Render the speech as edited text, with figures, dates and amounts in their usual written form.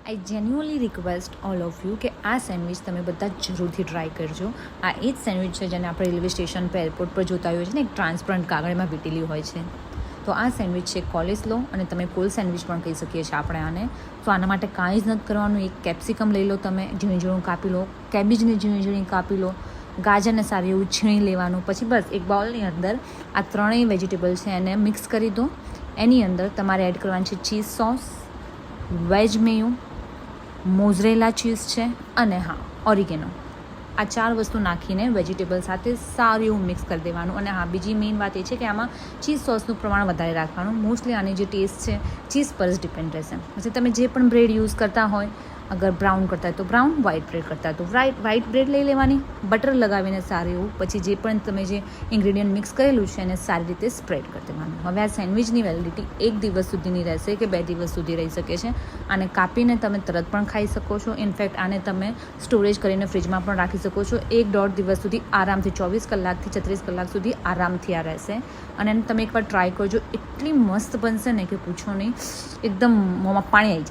I genuinely request all of you કે આ sandwich તમે બધા જરૂરથી ટ્રાય કરજો. આ એ જ સેન્ડવિચ છે જેને આપણે રેલવે સ્ટેશન પર એરપોર્ટ પર જોતા હોઈએ છીએ ને, એક ટ્રાન્સપરન્ટ કાગળમાં વીટેલી હોય છે. તો આ સેન્ડવિચ છે કોલેસ્લો, અને તમે કોલ સેન્ડવિચ પણ કહી શકીએ છીએ આપણે આને. તો આના માટે કાંઈ જ નથી કરવાનું. એક કેપ્સિકમ લઈ લો, તમે ઝીણી ઝીણું કાપી લો. કેબેજને ઝીણી ઝીણી કાપી લો. ગાજરને સારી એવું છીણી લેવાનું. પછી બસ એક બાઉલની અંદર આ ત્રણેય વેજીટેબલ છે એને મિક્સ કરી દો. એની અંદર તમારે એડ કરવાની છે ચીઝ સોસ, વેજ મેયો, મોઝરેલા ચીઝ છે, અને હા ઓરિગેનો. આ 4 વસ્તુ નાખીને વેજીટેબલ સાથે સારું એવું મિક્સ કરી દેવાનું. અને હા, બીજી મેઇન વાત એ છે કે આમાં ચીઝ સોસનું પ્રમાણ વધારે રાખવાનું. મોસ્ટલી આની જે ટેસ્ટ છે ચીઝ પર જ ડિપેન્ડ રહેશે. પછી તમે જે પણ બ્રેડ યુઝ કરતા હોય, અગર બ્રાઉન કરતા હોય તો બ્રાઉન, વ્હાઇટ બ્રેડ કરતા હોય તો વ્હાઇટ બ્રેડ લઈ લેવાની, બટર લગાવીને સારું એવું. પછી જે પણ તમે જે ઇન્ગ્રેડિયન્ટ મિક્સ કરેલું છે એને સારી રીતે સ્પ્રેડ કરી દેવાનું. હવે આ સેન્ડવિચની વેલિડિટી 1 દિવસ સુધીની રહેશે કે 2 દિવસ સુધી રહી શકે છે. આને કાપીને તમે તરત પણ ખાઈ શકો છો. ઇનફેક્ટ આને તમે સ્ટોરેજ કરીને ફ્રીજમાં પણ રાખી શકો છો. 1-1.5 દિવસ સુધી આરામથી, 24 કલાકથી 36 કલાક સુધી આરામથી આ રહેશે. અને એને તમે એકવાર ટ્રાય કરજો, એટલી મસ્ત બનશે ને કે પૂછો નહીં. એકદમ મોંમાં પાણી આવી જાય.